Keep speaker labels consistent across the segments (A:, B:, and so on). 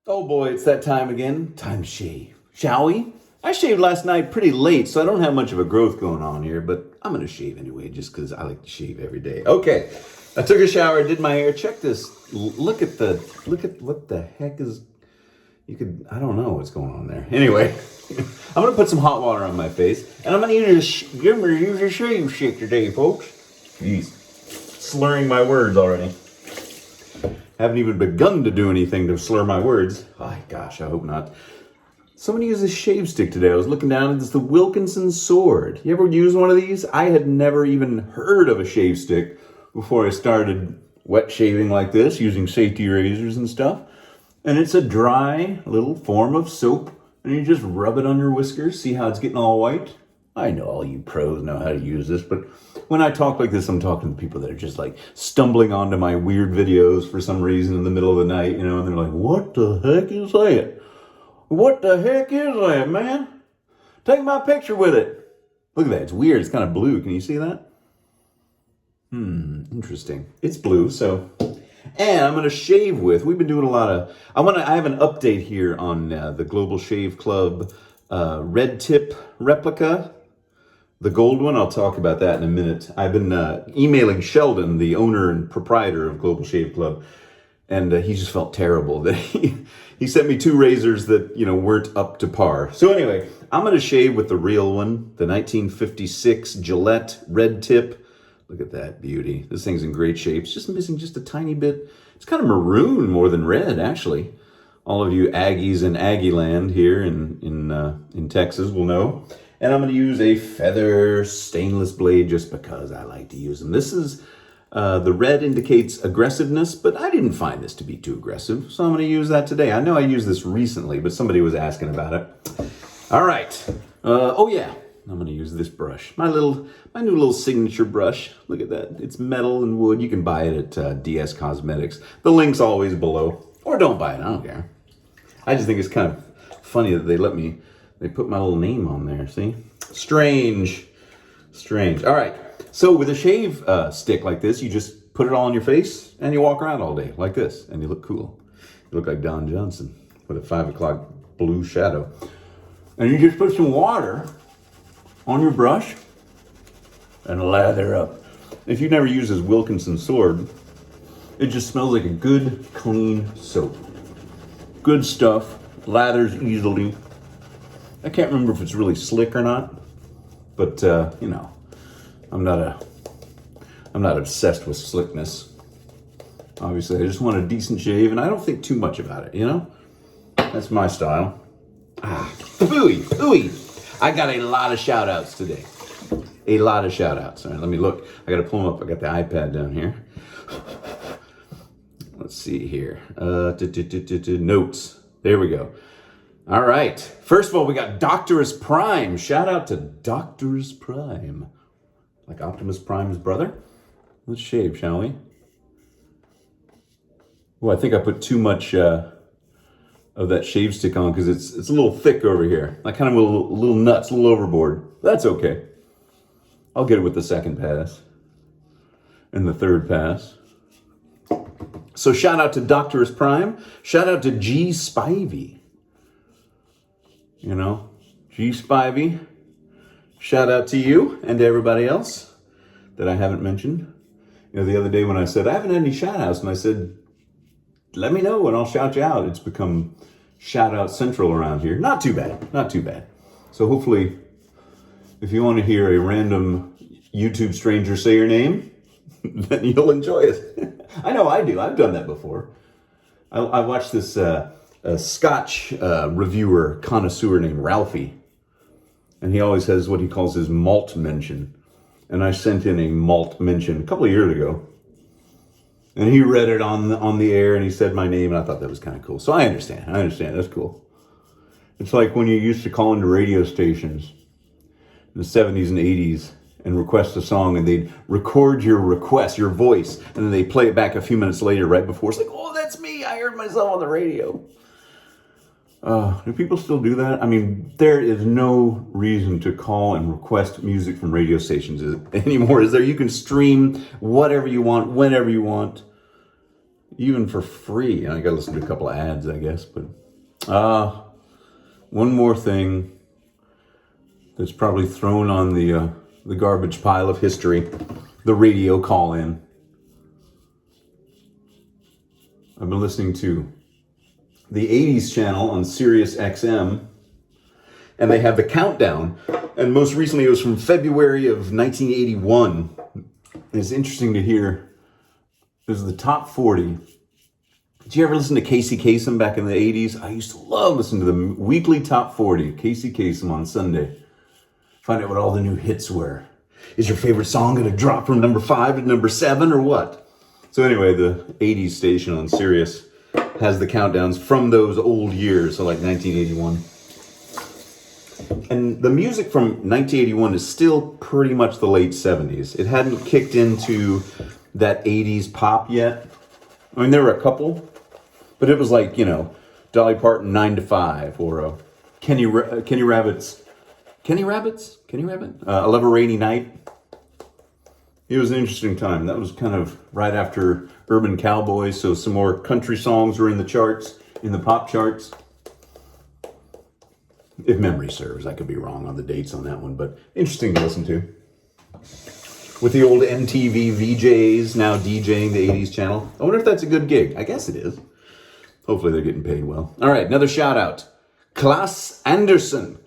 A: Oh boy, it's that time again. Time to shave. Shall we? I shaved last night pretty late, so I don't have much of a growth going on here, but I'm gonna shave anyway, just because I like to shave every day. Okay, I took a shower, did my hair. Check this. Look at what the heck is. I don't know what's going on there. Anyway, I'm gonna put some hot water on my face, and I'm gonna use a shave stick today, folks. Jeez, slurring my words already. Haven't even begun to do anything to slur my words. Oh, gosh, I hope not. Somebody used a shave stick today. I was looking down, it's the Wilkinson Sword. You ever use one of these? I had never even heard of a shave stick before I started wet shaving like this, using safety razors and stuff. And it's a dry little form of soap, and you just rub it on your whiskers. See how it's getting all white? I know all you pros know how to use this, but when I talk like this, I'm talking to people that are just like stumbling onto my weird videos for some reason in the middle of the night, and they're like, what the heck is that? What the heck is that, man? Take my picture with it. Look at that, it's weird, it's kind of blue. Can you see that? Interesting. It's blue, so. And I'm going to shave with, we've been doing a lot of, I have an update here on the Global Shave Club red tip replica. The gold one, I'll talk about that in a minute. I've been emailing Sheldon, the owner and proprietor of Global Shave Club, and he just felt terrible that he sent me two razors that, weren't up to par. So anyway, I'm going to shave with the real one, the 1956 Gillette red tip. Look at that beauty. This thing's in great shape. It's just missing just a tiny bit. It's kind of maroon more than red, actually. All of you Aggies in Aggie land here in Texas will know. And I'm going to use a feather stainless blade just because I like to use them. This is, the red indicates aggressiveness, but I didn't find this to be too aggressive. So I'm going to use that today. I know I used this recently, but somebody was asking about it. All right. Oh yeah, I'm going to use this brush. My new little signature brush. Look at that. It's metal and wood. You can buy it at DS Cosmetics. The link's always below. Or don't buy it. I don't care. I just think it's kind of funny that they put my little name on there, see? Strange. All right, so with a shave stick like this, you just put it all on your face and you walk around all day like this and you look cool. You look like Don Johnson with a 5 o'clock blue shadow. And you just put some water on your brush and lather up. If you've never used this Wilkinson Sword, it just smells like a good, clean soap. Good stuff, lathers easily. I can't remember if it's really slick or not, but I'm not obsessed with slickness. Obviously, I just want a decent shave, and I don't think too much about it, That's my style. Ooey. I got a lot of shout outs today. A lot of shout outs. All right, let me look. I got to pull them up. I got the iPad down here. Let's see here. Notes. There we go. All right. First of all, we got Doctorus Prime. Shout out to Doctorus Prime. Like Optimus Prime's brother. Let's shave, shall we? Oh, I think I put too much of that shave stick on because it's a little thick over here. I kind of a little nuts, a little overboard. That's okay. I'll get it with the second pass and the third pass. So shout out to Doctorus Prime. Shout out to G Spivey. G Spivey. Shout out to you and to everybody else that I haven't mentioned. The other day when I said, I haven't had any shout outs, and I said, let me know and I'll shout you out. It's become shout out central around here. Not too bad. So hopefully, if you want to hear a random YouTube stranger say your name, then you'll enjoy it. I know I do. I've done that before. I watched this Scotch reviewer connoisseur named Ralphie, and he always has what he calls his malt mention. And I sent in a malt mention a couple of years ago, and he read it on the air, and he said my name, and I thought that was kind of cool. So I understand. That's cool. It's like when you used to call into radio stations in the 70s and 80s and request a song, and they'd record your request, your voice, and then they play it back a few minutes later right before. It's like, oh, that's me. I heard myself on the radio. Do people still do that? I mean, there is no reason to call and request music from radio stations anymore, is there? You can stream whatever you want, whenever you want. even for free. I gotta listen to a couple of ads, I guess, but one more thing that's probably thrown on the garbage pile of history, the radio call-in. I've been listening to the 80s channel on Sirius XM, and they have the countdown, and most recently it was from February of 1981. It's interesting to hear. This is the top 40. Did you ever listen to Casey Kasem back in the 80s? I used to love listening to the weekly top 40, Casey Kasem on Sunday. Find out what all the new hits were. Is your favorite song going to drop from number 5 to number 7 or what? So anyway, the 80s station on Sirius has the countdowns from those old years, so like 1981. And the music from 1981 is still pretty much the late 70s. It hadn't kicked into that 80s pop yet. I mean, there were a couple, but it was like, you know, Dolly Parton 9 to 5 or Kenny Rabbit, A Love a Rainy Night. It was an interesting time. That was kind of right after Urban Cowboys, so some more country songs were in the charts, in the pop charts. If memory serves, I could be wrong on the dates on that one, but interesting to listen to. With the old MTV VJs now DJing the 80s channel. I wonder if that's a good gig. I guess it is. Hopefully they're getting paid well. All right, another shout out. Klaus Anderson.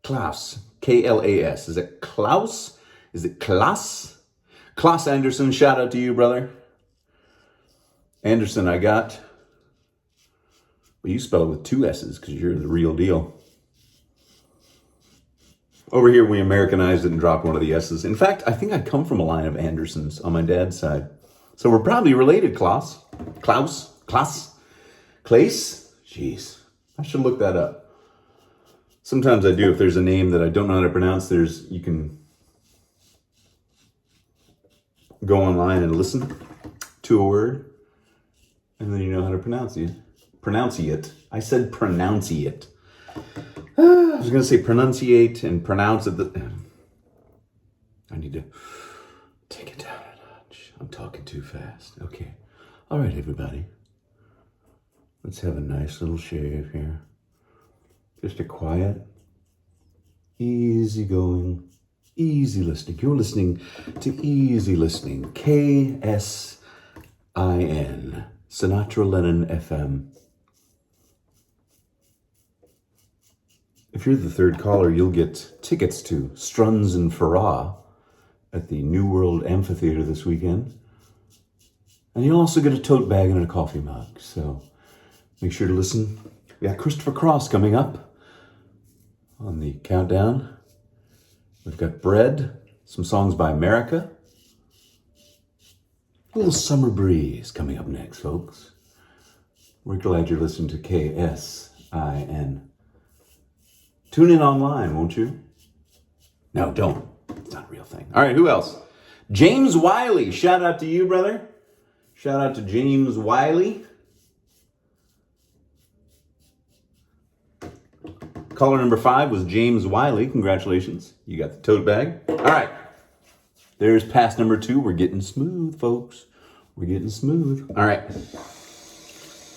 A: Klaus, K-L-A-S. Is it Klaus? Is it Klaus? Klaus Anderson, shout out to you, brother. Anderson, I got. Well, you spell it with 2 S's because you're the real deal. Over here, we Americanized it and dropped one of the S's. In fact, I think I come from a line of Andersons on my dad's side. So we're probably related, Klaus. Klaus? Klaus? Claes? Jeez, I should look that up. Sometimes I do. If there's a name that I don't know how to pronounce, you can go online and listen to a word, and then you know how to pronounce it. I said pronunciate. I was going to say pronunciate and pronounce it. I need to take it down a notch. I'm talking too fast. Okay. All right, everybody. Let's have a nice little shave here. Just a quiet, easy going, easy listening. You're listening to Easy Listening. KSIN. Sinatra Lennon FM. If you're the third caller, you'll get tickets to Struns and Farah at the New World Amphitheater this weekend. And you'll also get a tote bag and a coffee mug. So make sure to listen. We got Christopher Cross coming up on the countdown. We've got Bread, some songs by America. A little Summer Breeze coming up next, folks. We're glad you're listening to KSIN. Tune in online, won't you? No, don't. It's not a real thing. All right, who else? James Wiley. Shout out to you, brother. Shout out to James Wiley. Caller number 5 was James Wiley. Congratulations. You got the tote bag. All right. There's pass number 2. We're getting smooth, folks. We're getting smooth. All right.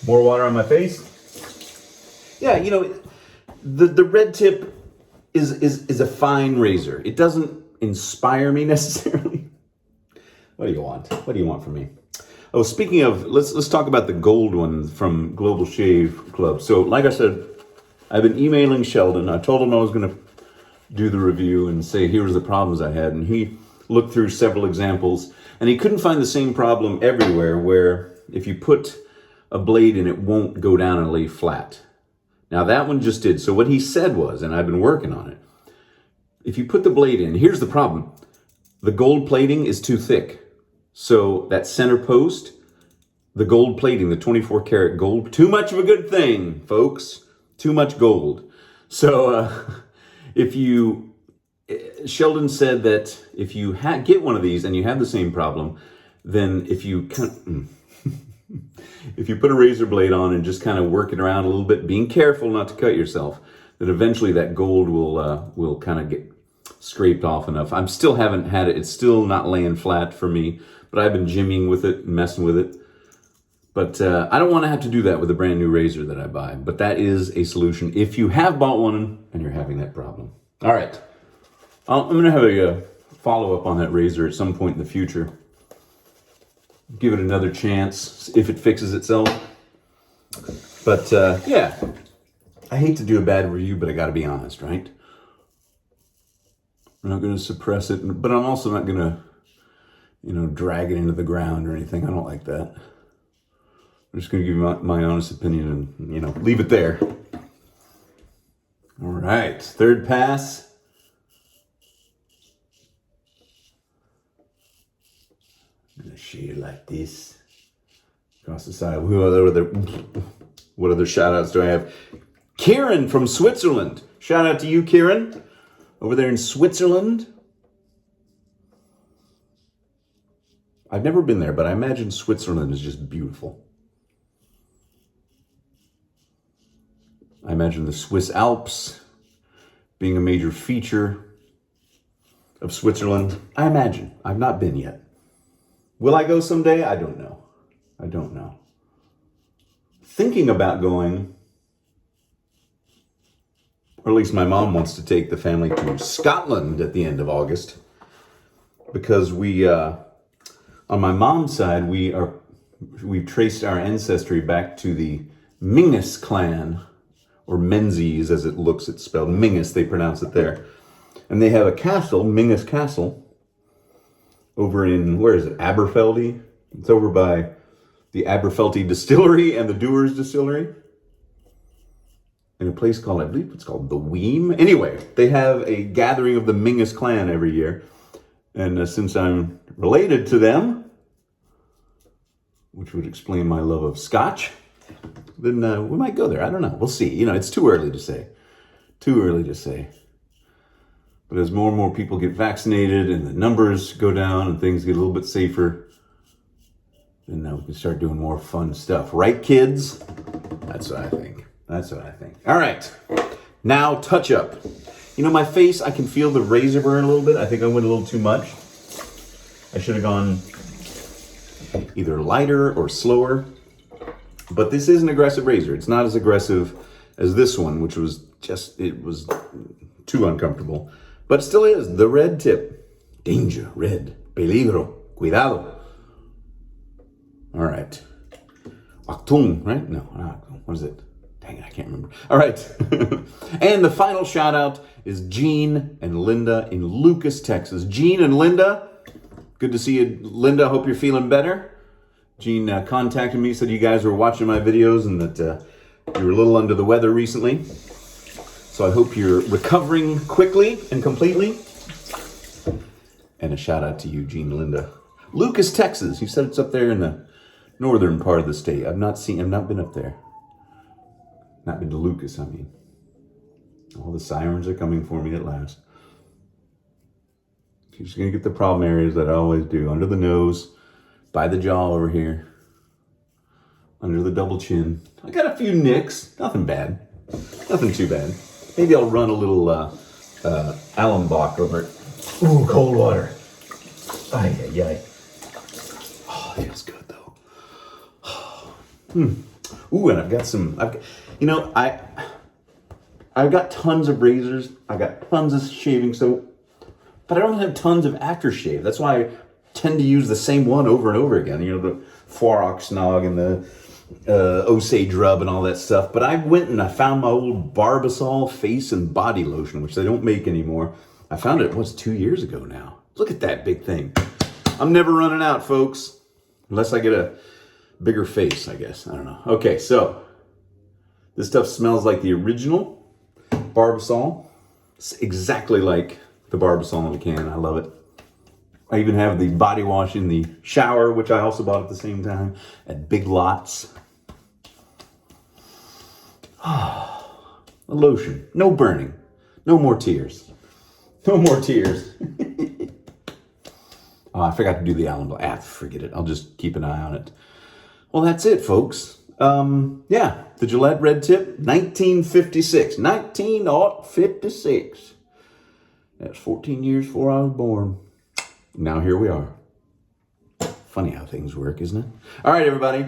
A: More water on my face. Yeah, you know, the red tip is a fine razor. It doesn't inspire me necessarily. What do you want? What do you want from me? Oh, speaking of, let's talk about the gold one from Global Shave Club. So, like I said, I've been emailing Sheldon. I told him I was going to do the review and say here was the problems I had, and he looked through several examples, and he couldn't find the same problem everywhere, where if you put a blade in, it won't go down and lay flat. Now that one just did. So what he said was, and I've been working on it, if you put the blade in, here's the problem. The gold plating is too thick. So that center post, the gold plating, the 24 karat gold, too much of a good thing, folks. Too much gold. So Sheldon said that if you get one of these and you have the same problem, then if you if you put a razor blade on and just kind of work it around a little bit, being careful not to cut yourself, then eventually that gold will kind of get scraped off enough. I still haven't had it. It's still not laying flat for me, but I've been jimmying with it and messing with it. But I don't want to have to do that with a brand new razor that I buy. But that is a solution if you have bought one and you're having that problem. All right. I'm going to have a follow-up on that razor at some point in the future. Give it another chance if it fixes itself. But yeah, I hate to do a bad review, but I got to be honest, right? I'm not going to suppress it, but I'm also not going to, drag it into the ground or anything. I don't like that. I'm just going to give you my honest opinion and, leave it there. All right, third pass. I'm going to shade like this. Across the side. What other shout outs do I have? Kieran from Switzerland. Shout out to you, Kieran. Over there in Switzerland. I've never been there, but I imagine Switzerland is just beautiful. I imagine the Swiss Alps being a major feature of Switzerland. I imagine. I've not been yet. Will I go someday? I don't know. Thinking about going, or at least my mom wants to take the family to Scotland at the end of August, because we, on my mom's side, we've traced our ancestry back to the Mingus clan, or Menzies as it's spelled. Mingus, they pronounce it there. And they have a castle, Mingus Castle, over in, where is it, Aberfeldy? It's over by the Aberfeldy Distillery and the Dewar's Distillery. In a place called, I believe it's called the Weem. Anyway, they have a gathering of the Mingus clan every year. And since I'm related to them, which would explain my love of Scotch, then we might go there. I don't know. We'll see. It's too early to say. But as more and more people get vaccinated and the numbers go down and things get a little bit safer, then we can start doing more fun stuff. Right, kids? That's what I think. All right. Now, touch up. My face, I can feel the razor burn a little bit. I think I went a little too much. I should have gone either lighter or slower. But this is an aggressive razor. It's not as aggressive as this one, which was it was too uncomfortable. But it still is. The red tip. Danger, red, peligro, cuidado. All right. Achtung, right? No, not Achtung. What is it? Dang it, I can't remember. All right. And the final shout out is Gene and Linda in Lucas, Texas. Gene and Linda, good to see you. Linda, hope you're feeling better. Gene contacted me, said you guys were watching my videos and that you were a little under the weather recently. So I hope you're recovering quickly and completely. And a shout out to you, Gene and Linda. Lucas, Texas. You said it's up there in the northern part of the state. I've not been up there. Not been to Lucas, I mean. All the sirens are coming for me at last. Just going to get the problem areas that I always do. Under the nose, by the jaw over here, under the double chin. I got a few nicks. Nothing bad. Nothing too bad. Maybe I'll run a little Allenbach over it. Ooh, cold water. Ay, ay, ay. Oh, it feels good, though. Ooh, and I've got tons of razors. I got tons of shaving soap. But I don't have tons of aftershave. That's why I tend to use the same one over and over again. The Four-Ox-Nog and the Osage Rub and all that stuff. But I went and I found my old Barbasol face and body lotion, which they don't make anymore. I found it, 2 years ago now. Look at that big thing. I'm never running out, folks. Unless I get a bigger face, I guess. I don't know. Okay, so this stuff smells like the original Barbasol. It's exactly like the Barbasol in the can. I love it. I even have the body wash in the shower, which I also bought at the same time at Big Lots. A lotion. No burning. No more tears. No more tears. Oh, I forgot to do the Allen Black. Forget it. I'll just keep an eye on it. Well, that's it, folks. Yeah, the Gillette Red Tip, 1956. 1956. That's 14 years before I was born. Now here we are. Funny how things work, isn't it? All right, everybody.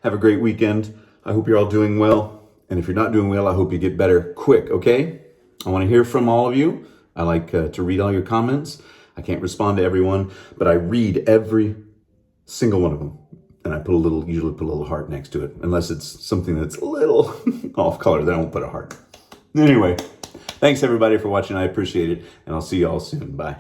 A: Have a great weekend. I hope you're all doing well. And if you're not doing well, I hope you get better quick, okay? I want to hear from all of you. I like to read all your comments. I can't respond to everyone, but I read every single one of them. And I usually put a little heart next to it, unless it's something that's a little off color, then I won't put a heart. Anyway, thanks everybody for watching. I appreciate it, and I'll see you all soon. Bye.